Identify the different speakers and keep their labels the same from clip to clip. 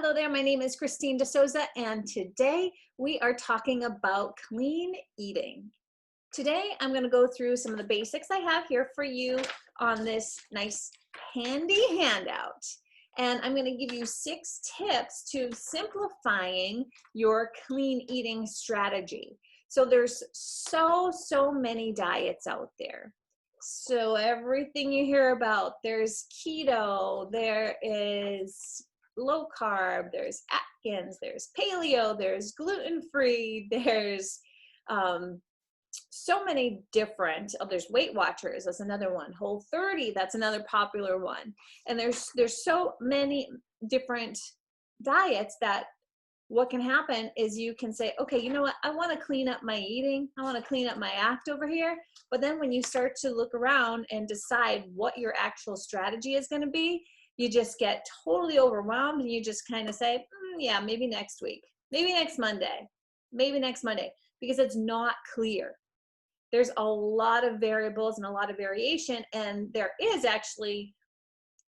Speaker 1: Hello there, my name is Christine D'Souza, and today we are talking about clean eating. Today I'm going to go through some of the basics I have here for you on this nice handy handout. And I'm going to give you 6 tips to simplifying your clean eating strategy. So there's so many diets out there. So everything you hear about, there's keto, there is low carb, there's Atkins, there's paleo, there's gluten-free, there's so many different, there's Weight Watchers, that's another one, Whole30, that's another popular one. And there's so many different diets that what can happen is you can say, okay, you know what, I want to clean up my eating, I want to clean up my act over here. But then when you start to look around and decide what your actual strategy is going to be, you just get totally overwhelmed and you just kind of say, yeah, maybe next week, maybe next Monday, because it's not clear. There's a lot of variables and a lot of variation, and there is actually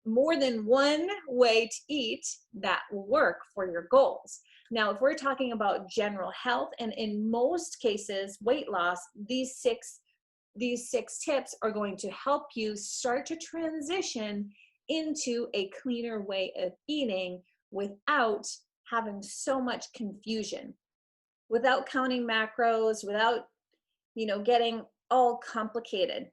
Speaker 1: more than one way to eat that will work for your goals. Now, if we're talking about general health, and in most cases, weight loss, these six tips are going to help you start to transition into a cleaner way of eating without having so much confusion, without counting macros, without, getting all complicated.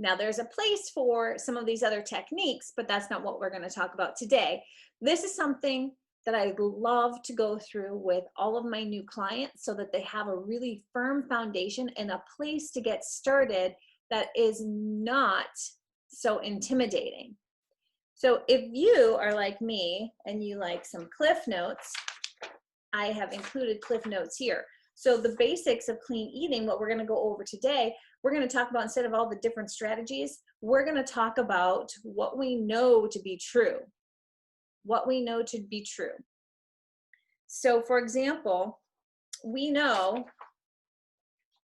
Speaker 1: Now, there's a place for some of these other techniques, but that's not what we're going to talk about today. This is something that I love to go through with all of my new clients so that they have a really firm foundation and a place to get started that is not so intimidating. So if you are like me and you like some Cliff Notes, I have included Cliff Notes here. So the basics of clean eating, what we're going to go over today, we're going to talk about, instead of all the different strategies, we're going to talk about what we know to be true. What we know to be true. So for example, we know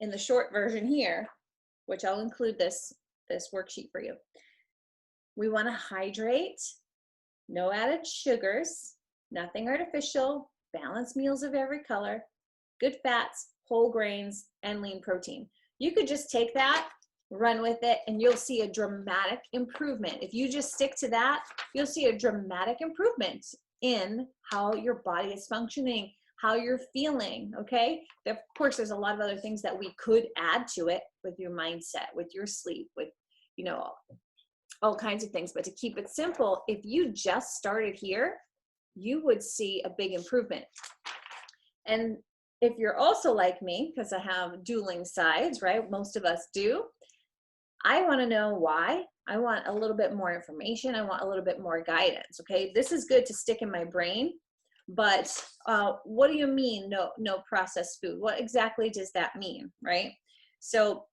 Speaker 1: in the short version here, which I'll include this worksheet for you, we want to hydrate, no added sugars, nothing artificial, balanced meals of every color, good fats, whole grains, and lean protein. You could just take that, run with it, and you'll see a dramatic improvement. If you just stick to that, you'll see a dramatic improvement in how your body is functioning, how you're feeling, okay? Of course, there's a lot of other things that we could add to it with your mindset, with your sleep, with, all kinds of things. But to keep it simple, if you just started here, you would see a big improvement. And if you're also like me, because I have dueling sides, right? Most of us do. I want to know why. I want a little bit more information. I want a little bit more guidance, okay? This is good to stick in my brain, but what do you mean no processed food? What exactly does that mean, right? So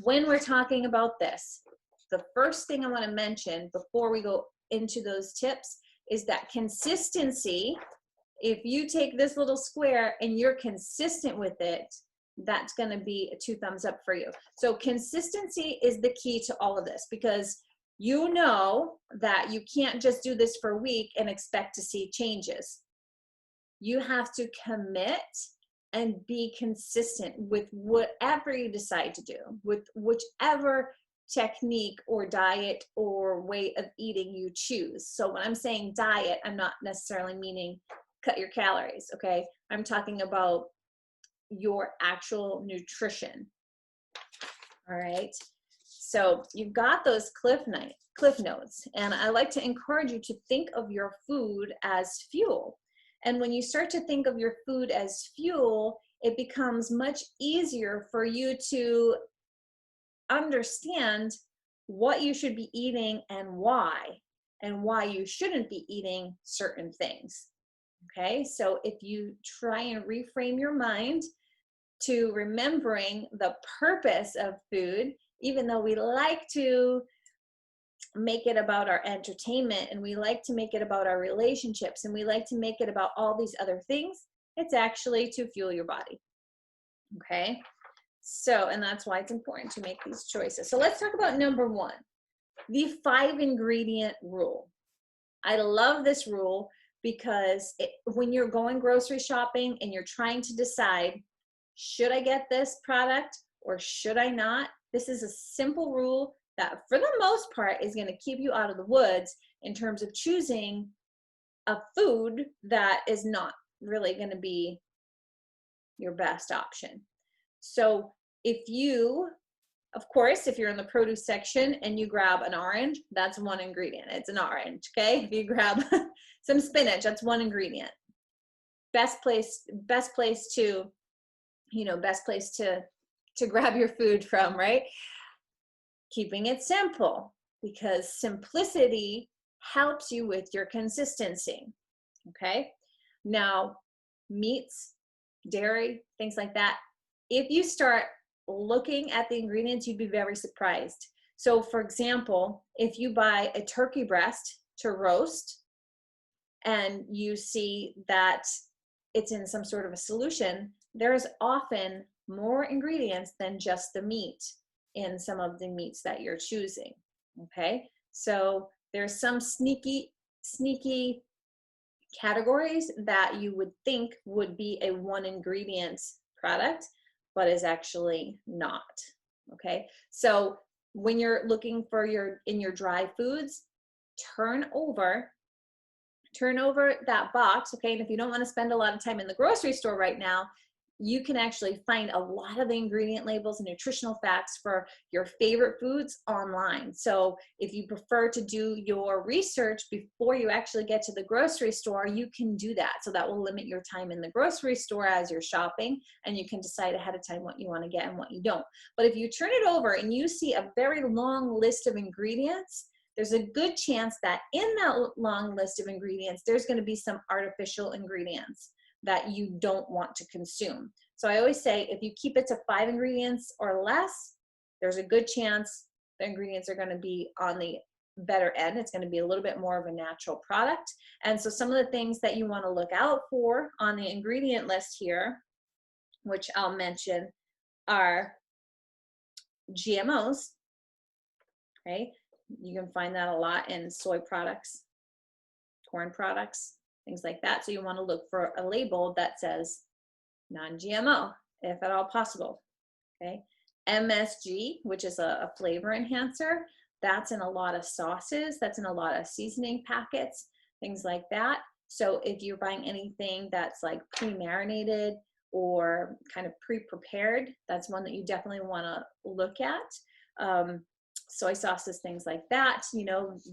Speaker 1: when we're talking about this, the first thing I want to mention before we go into those tips is that consistency. If you take this little square and you're consistent with it, that's going to be a 2 thumbs up for you. So consistency is the key to all of this, because you know that you can't just do this for a week and expect to see changes. You have to commit and be consistent with whatever you decide to do, with whichever technique or diet or way of eating you choose. So when I'm saying diet, I'm not necessarily meaning cut your calories, okay? I'm talking about your actual nutrition. All right. So you've got those cliff notes, and I like to encourage you to think of your food as fuel. And when you start to think of your food as fuel, it becomes much easier for you to understand what you should be eating and why you shouldn't be eating certain things. Okay, so if you try and reframe your mind to remembering the purpose of food, even though we like to make it about our entertainment and we like to make it about our relationships and we like to make it about all these other things, it's actually to fuel your body. Okay, so, and that's why it's important to make these choices. So let's talk about number 1, the 5 ingredient rule. I love this rule because when you're going grocery shopping and you're trying to decide, should I get this product or should I not? This is a simple rule that for the most part is going to keep you out of the woods in terms of choosing a food that is not really going to be your best option. So if you, of course, if you're in the produce section and you grab an orange, that's one ingredient. It's an orange, okay? If you grab some spinach, that's one ingredient. Best place to, best place to grab your food from, right? Keeping it simple, because simplicity helps you with your consistency, okay? Now, meats, dairy, things like that, if you start looking at the ingredients, you'd be very surprised. So for example, if you buy a turkey breast to roast and you see that it's in some sort of a solution, there's often more ingredients than just the meat in some of the meats that you're choosing, okay? So there's some sneaky categories that you would think would be a one ingredient product, but is actually not, okay? So when you're looking for in your dry foods, turn over that box, okay? And if you don't want to spend a lot of time in the grocery store right now, you can actually find a lot of the ingredient labels and nutritional facts for your favorite foods online. So if you prefer to do your research before you actually get to the grocery store, you can do that. So that will limit your time in the grocery store as you're shopping, and you can decide ahead of time what you want to get and what you don't. But if you turn it over and you see a very long list of ingredients, there's a good chance that in that long list of ingredients, there's going to be some artificial ingredients that you don't want to consume. So I always say, if you keep it to 5 ingredients or less, there's a good chance the ingredients are going to be on the better end. It's going to be a little bit more of a natural product. And so some of the things that you want to look out for on the ingredient list here, which I'll mention, are GMOs, okay? You can find that a lot in soy products, corn products, things like that. So you want to look for a label that says non-GMO, if at all possible, okay? MSG, which is a flavor enhancer, that's in a lot of sauces, that's in a lot of seasoning packets, things like that. So if you're buying anything that's like pre-marinated or kind of pre-prepared, that's one that you definitely want to look at. Soy sauces, things like that,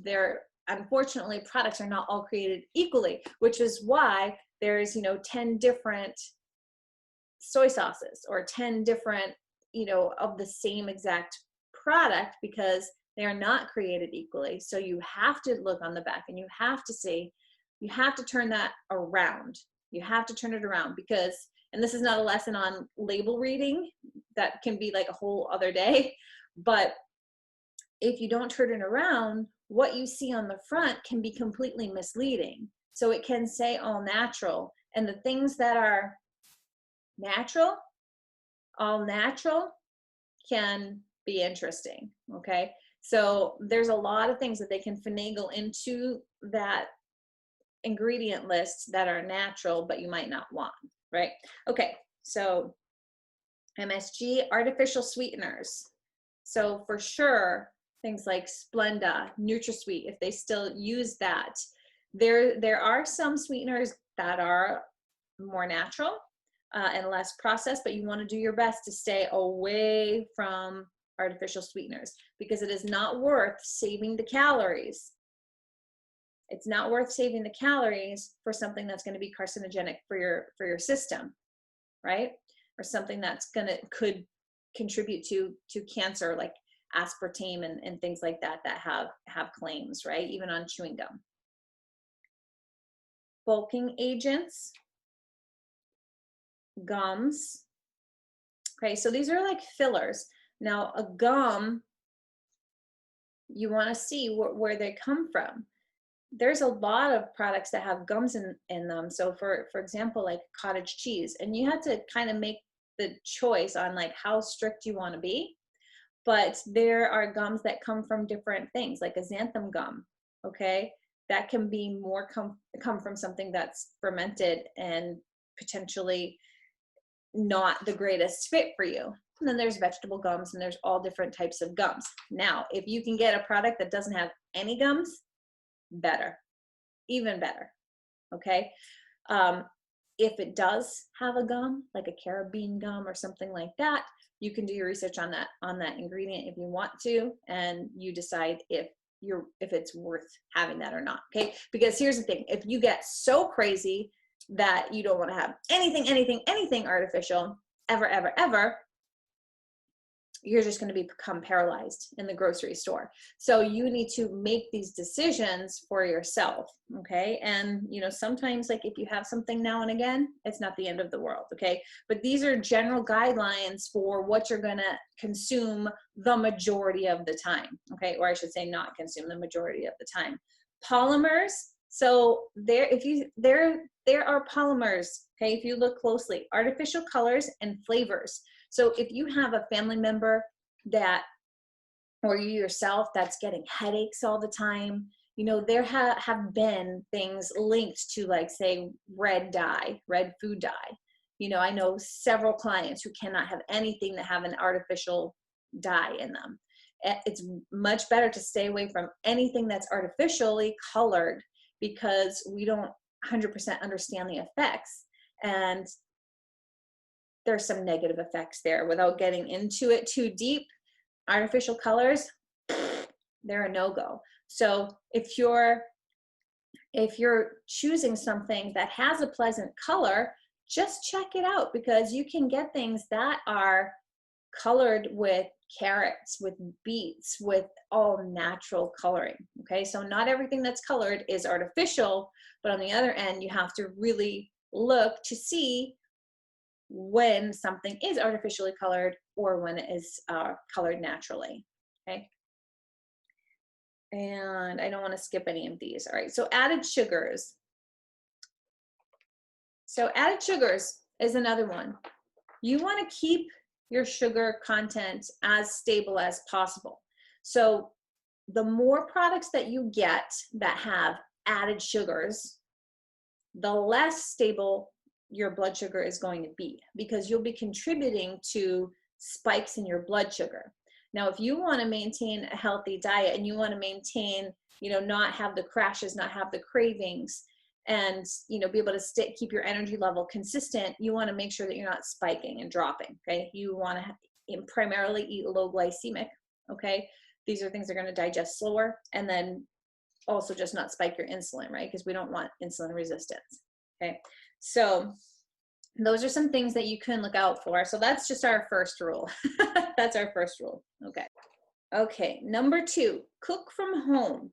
Speaker 1: they're, unfortunately, products are not all created equally, which is why there's 10 different soy sauces or 10 different of the same exact product, because they are not created equally. So you have to look on the back and you have to see, you have to turn that around. You have to turn it around, because, and this is not a lesson on label reading, that can be like a whole other day, but if you don't turn it around, what you see on the front can be completely misleading. So it can say all natural, and the things that are natural, all natural, can be interesting, okay? So there's a lot of things that they can finagle into that ingredient list that are natural, but you might not want, right? Okay, so MSG, artificial sweeteners. So for sure, things like Splenda, NutraSweet, if they still use that. There are some sweeteners that are more natural and less processed, but you want to do your best to stay away from artificial sweeteners, because it is not worth saving the calories. It's not worth saving the calories for something that's going to be carcinogenic for your system, right? Or something that's could contribute to cancer, like aspartame and things like that have claims, right? Even on chewing gum. Bulking agents, gums. Okay, so these are like fillers. Now a gum, you want to see where they come from. There's a lot of products that have gums in them. So for example, like cottage cheese, and you have to kind of make the choice on like how strict you want to be. But there are gums that come from different things, like a xanthan gum, okay? that can be more come from something that's fermented and potentially not the greatest fit for you. And then there's vegetable gums, and there's all different types of gums. Now, if you can get a product that doesn't have any gums, better, even better, okay? If it does have a gum, like a carabine gum or something like that, you can do your research on that ingredient if you want to, and you decide if it's worth having that or not, okay? Because here's the thing, if you get so crazy that you don't want to have anything artificial ever, you're just going to become paralyzed in the grocery store. So you need to make these decisions for yourself, okay? And sometimes, like, if you have something now and again, it's not the end of the world, okay? But these are general guidelines for what you're going to consume the majority of the time, okay? Or I should say not consume the majority of the time. Polymers, so there are polymers, okay? If you look closely, artificial colors and flavors. So if you have a family member or you yourself that's getting headaches all the time, there have been things linked to, like, say, red food dye. I know several clients who cannot have anything that have an artificial dye in them. It's much better to stay away from anything that's artificially colored, because we don't 100% understand the effects. And there's some negative effects there. Without getting into it too deep, artificial colors, they're a no-go. So if you're choosing something that has a pleasant color, just check it out, because you can get things that are colored with carrots, with beets, with all natural coloring, okay? So not everything that's colored is artificial, but on the other end, you have to really look to see when something is artificially colored or when it is colored naturally, okay? And I don't want to skip any of these. All right, so added sugars. So added sugars is another one. You want to keep your sugar content as stable as possible. So the more products that you get that have added sugars, the less stable your blood sugar is going to be, because you'll be contributing to spikes in your blood sugar. Now, if you want to maintain a healthy diet and you want to maintain, not have the crashes, not have the cravings, and be able to keep your energy level consistent, you want to make sure that you're not spiking and dropping, okay? You want to primarily eat low glycemic, okay? These are things that are going to digest slower, and then also just not spike your insulin, right? Because we don't want insulin resistance, okay? So those are some things that you can look out for. So that's just our first rule. That's our first rule, okay? Okay, number 2, cook from home.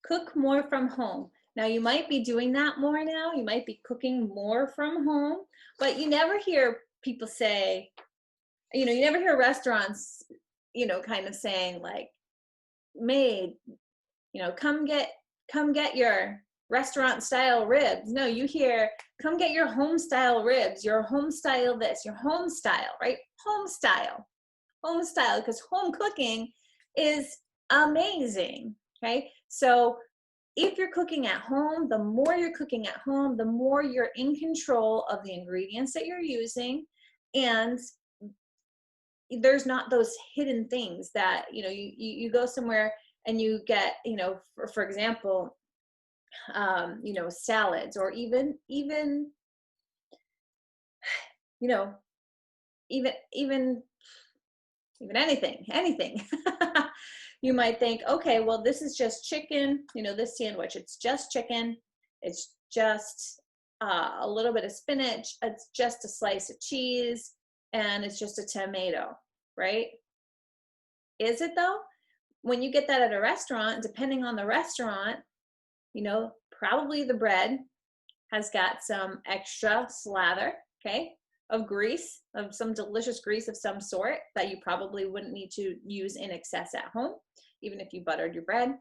Speaker 1: Cook more from home. Now, you might be doing that more now. You might be cooking more from home, but you never hear people say, you never hear restaurants, kind of saying, like, maid, come get your restaurant style ribs. No, you hear, come get your home style ribs, your home style this, your home style, right? Home style, because home cooking is amazing, okay? So if you're cooking at home, the more you're cooking at home, the more you're in control of the ingredients that you're using, and there's not those hidden things that, you go somewhere and you get, for example, salads, or even anything. You might think, okay, well, this is just chicken, this sandwich, it's just chicken, it's just a little bit of spinach, it's just a slice of cheese, and it's just a tomato, right? Is it though? When you get that at a restaurant, depending on the restaurant, probably the bread has got some extra slather, okay, of grease, of some delicious grease of some sort that you probably wouldn't need to use in excess at home, even if you buttered your bread.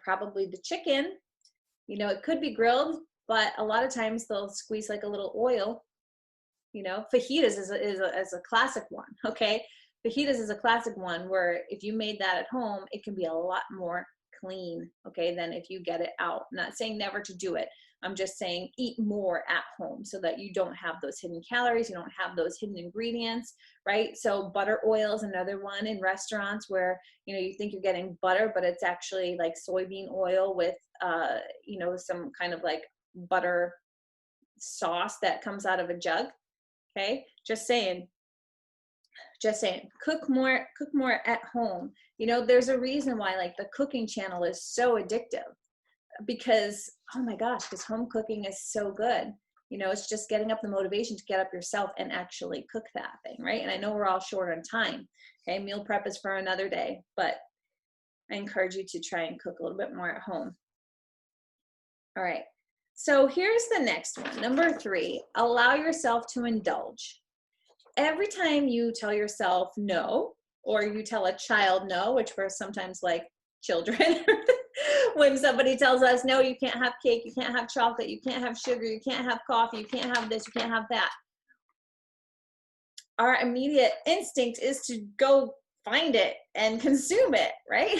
Speaker 1: Probably the chicken, it could be grilled, but a lot of times they'll squeeze like a little oil. Fajitas is a classic one, okay? Fajitas is a classic one where if you made that at home, it can be a lot more clean, okay, than if you get it out. I'm not saying never to do it. I'm just saying eat more at home so that you don't have those hidden calories, you don't have those hidden ingredients, right? So butter oil is another one in restaurants where, you know, you think you're getting butter, but it's actually like soybean oil with, you know, some kind of like butter sauce that comes out of a jug. Okay, just saying, cook more at home. You know, there's a reason why like the cooking channel is so addictive, because oh my gosh, because home cooking is so good. You know, it's just getting up the motivation to get up yourself and actually cook that thing, right? And I know we're all short on time. Okay, meal prep is for another day, but I encourage you to try and cook a little bit more at home. All right, so here's the next one. Number 3, allow yourself to indulge. Every time you tell yourself no, or you tell a child no, which we're sometimes like children, when somebody tells us, no, you can't have cake, you can't have chocolate, you can't have sugar, you can't have coffee, you can't have this, you can't have that. Our immediate instinct is to go find it and consume it, right?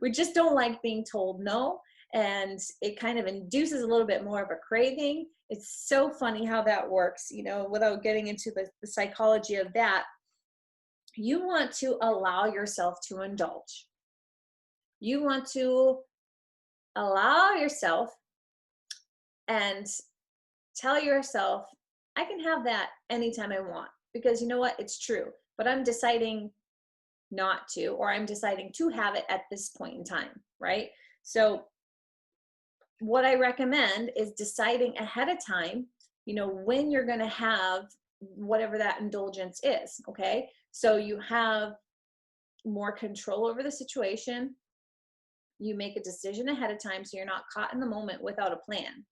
Speaker 1: We just don't like being told no, and it kind of induces a little bit more of a craving. It's so funny how that works, you know, without getting into the psychology of that. You want to allow yourself to indulge. You want to allow yourself and tell yourself, I can have that anytime I want, because you know what? It's true, but I'm deciding not to, or I'm deciding to have it at this point in time, right? So what I recommend is deciding ahead of time, you know, when you're going to have whatever that indulgence is. Okay. So you have more control over the situation. You make a decision ahead of time so you're not caught in the moment without a plan,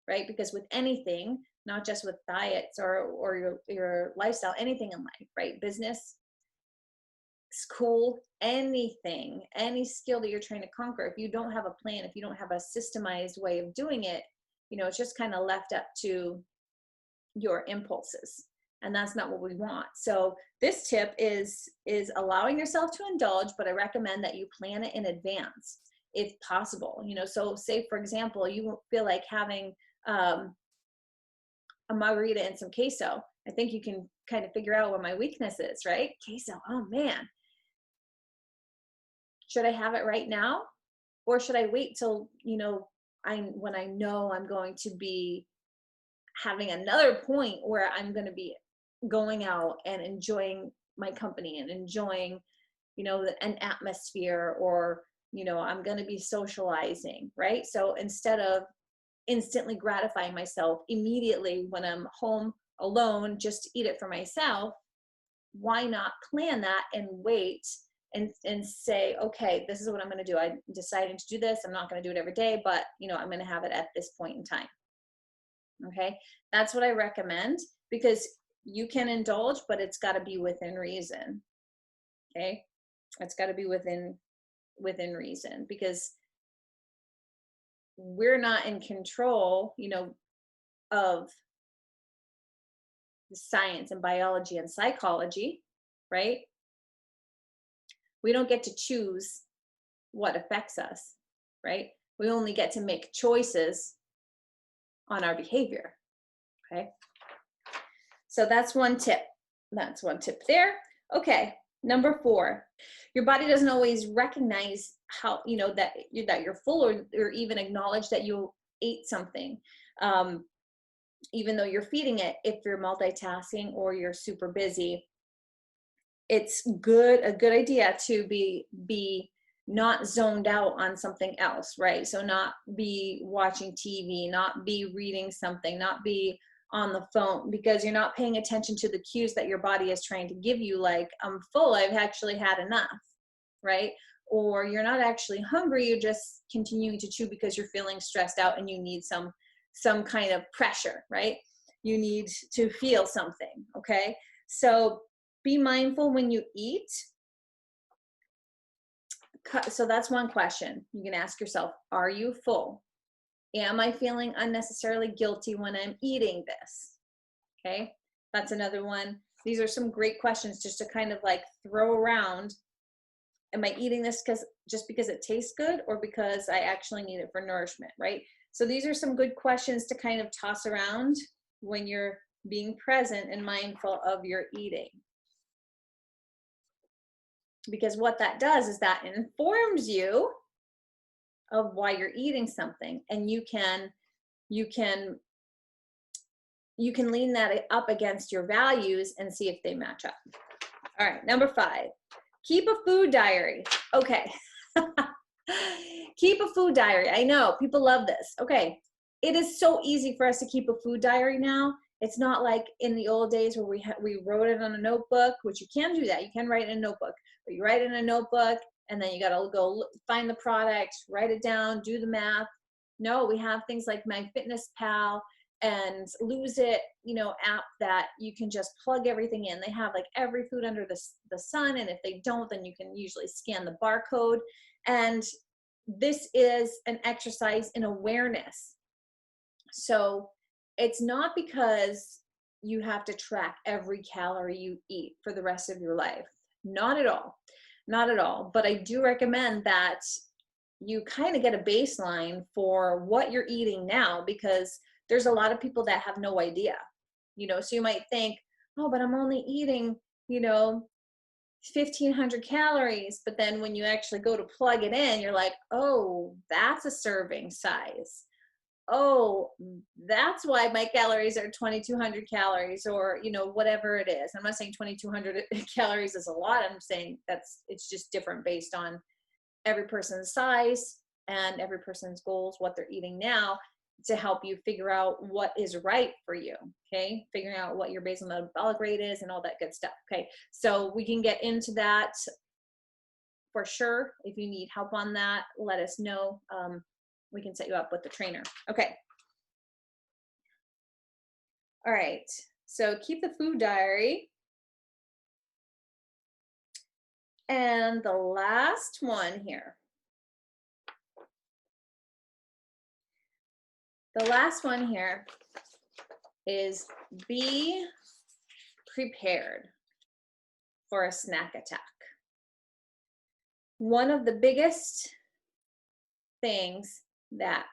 Speaker 1: right? Because with anything, not just with diets or your lifestyle, anything in life, right? Business, school, anything, any skill that you're trying to conquer, if you don't have a plan, if you don't have a systemized way of doing it, you know, it's just kind of left up to your impulses. And that's not what we want. So this tip is allowing yourself to indulge, but I recommend that you plan it in advance if possible. You know, so say for example, you feel like having a margarita and some queso. I think you can kind of figure out what my weakness is, right? Queso, oh man. Should I have it right now? Or should I wait till, you know, when I know I'm going to be having another point where I'm going to be going out and enjoying my company and enjoying, you know, an atmosphere, or, you know, I'm going to be socializing, right? So instead of instantly gratifying myself immediately when I'm home alone just to eat it for myself, why not plan that and wait and say, okay, this is what I'm going to do. I'm deciding to do this. I'm not going to do it every day, but you know, I'm going to have it at this point in time. Okay. That's what I recommend, because you can indulge, but it's got to be within reason. Okay. It's got to be within reason, because we're not in control, you know, of the science and biology and psychology, right? We don't get to choose what affects us, right? We only get to make choices on our behavior, okay? So that's one tip. That's one tip there. Okay, number 4, your body doesn't always recognize how, you know, that you're full, or even acknowledge that you ate something, even though you're feeding it. If you're multitasking or you're super busy, it's a good idea to be not zoned out on something else, right? So not be watching TV, not be reading something, not be on the phone, because you're not paying attention to the cues that your body is trying to give you, like, I'm full, I've actually had enough, right? Or you're not actually hungry, you're just continuing to chew because you're feeling stressed out and you need some kind of pressure, right? You need to feel something, okay? So be mindful when you eat. So that's one question you can ask yourself. Are you full? Am I feeling unnecessarily guilty when I'm eating this? Okay, that's another one. These are some great questions just to kind of like throw around am I eating this just because it tastes good, or because I actually need it for nourishment, right? So these are some good questions to kind of toss around when you're being present and mindful of your eating. Because what that does is that informs you of why you're eating something, and you can lean that up against your values and see if they match up. All right, number 5, keep a food diary. Okay. Keep a food diary. I know people love this. Okay. It is so easy for us to keep a food diary now. It's not like in the old days where we wrote it on a notebook, which you can do that. You can write in a notebook, but you write in a notebook and then you got to go find the product, write it down, do the math. No, we have things like MyFitnessPal and Lose It, app that you can just plug everything in. They have like every food under the sun. And if they don't, then you can usually scan the barcode. And this is an exercise in awareness. So it's not because you have to track every calorie you eat for the rest of your life. Not at all. Not at all. But I do recommend that you kind of get a baseline for what you're eating now, because there's a lot of people that have no idea. So you might think, oh, but I'm only eating, 1,500 calories. But then when you actually go to plug it in, you're like, oh, that's a serving size. Oh, that's why my calories are 2,200 calories, or, whatever it is. I'm not saying 2,200 calories is a lot. I'm saying it's just different based on every person's size and every person's goals, what they're eating now, to help you figure out what is right for you. Okay. Figuring out what your basal metabolic rate is and all that good stuff. Okay. So we can get into that for sure. If you need help on that, let us know. We can set you up with the trainer. Okay. All right. So keep the food diary. And the last one here. The last one here is be prepared for a snack attack. One of the biggest things that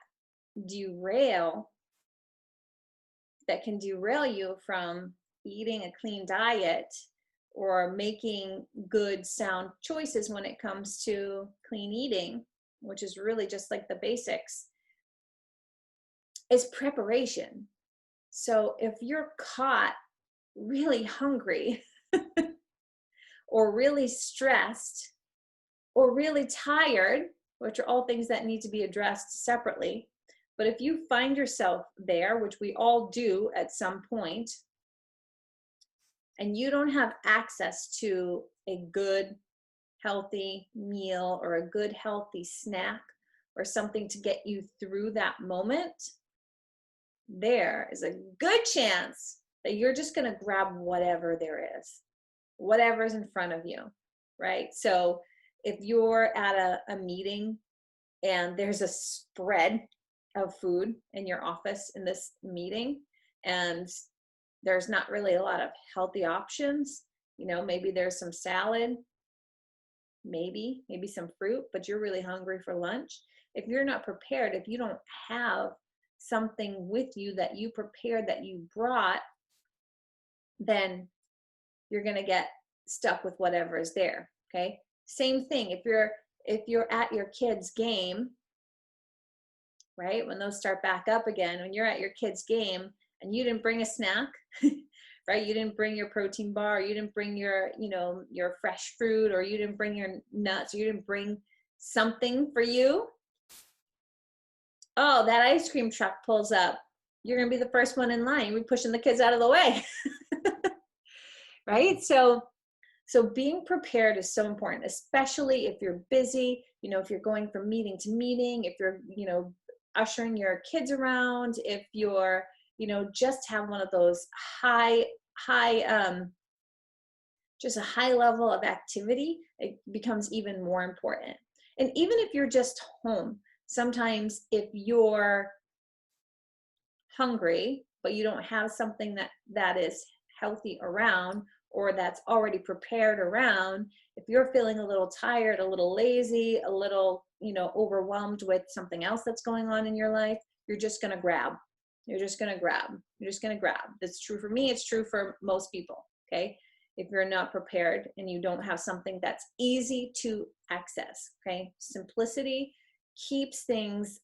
Speaker 1: can derail you from eating a clean diet or making good, sound choices when it comes to clean eating, which is really just like the basics, is preparation. So if you're caught really hungry or really stressed or really tired, which are all things that need to be addressed separately, but if you find yourself there, which we all do at some point, and you don't have access to a good, healthy meal or a good, healthy snack or something to get you through that moment, there is a good chance that you're just going to grab whatever there is, whatever's in front of you, right? So if you're at a meeting and there's a spread of food in your office in this meeting, and there's not really a lot of healthy options, maybe there's some salad, maybe some fruit, but you're really hungry for lunch. If you're not prepared, if you don't have something with you that you prepared, that you brought, then you're going to get stuck with whatever is there. Okay. Same thing. If you're at your kids' game, right? When those start back up again, when you're at your kids' game and you didn't bring a snack, right? You didn't bring your protein bar, or you didn't bring your fresh fruit, or you didn't bring your nuts, or you didn't bring something for you. Oh, that ice cream truck pulls up. You're going to be the first one in line. We're pushing the kids out of the way. Right? So being prepared is so important, especially if you're busy, if you're going from meeting to meeting, if you're, ushering your kids around, if you're, just have one of those just a high level of activity, it becomes even more important. And even if you're just home, sometimes if you're hungry, but you don't have something that is healthy around, or that's already prepared around, if you're feeling a little tired, a little lazy, a little, overwhelmed with something else that's going on in your life, you're just going to grab. You're just going to grab. You're just going to grab. That's true for me. It's true for most people. Okay. If you're not prepared and you don't have something that's easy to access. Okay. Simplicity keeps things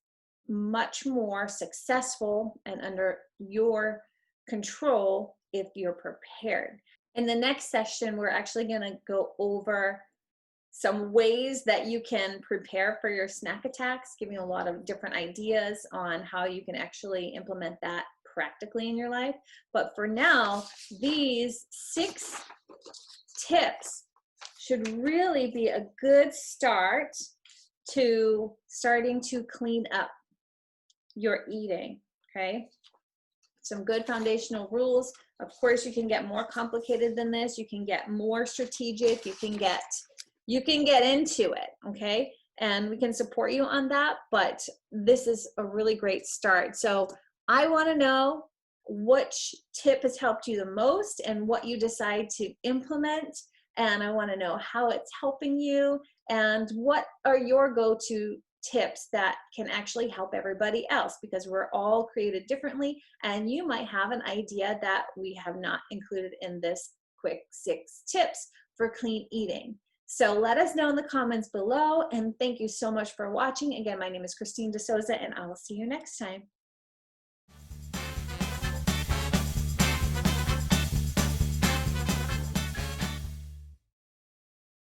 Speaker 1: much more successful and under your control if you're prepared. In the next session, we're actually going to go over some ways that you can prepare for your snack attacks, giving a lot of different ideas on how you can actually implement that practically in your life. But for now, these 6 tips should really be a good start to starting to clean up your eating, okay? Some good foundational rules. Of course, you can get more complicated than this. You can get more strategic. You can get into it, okay? And we can support you on that, but this is a really great start. So I want to know which tip has helped you the most and what you decide to implement. And I want to know how it's helping you and what are your go-to tips that can actually help everybody else, because we're all created differently and you might have an idea that we have not included in this quick 6 tips for clean eating. So let us know in the comments below, and thank you so much for watching. Again, my name is Christine D'Souza and I will see you next time.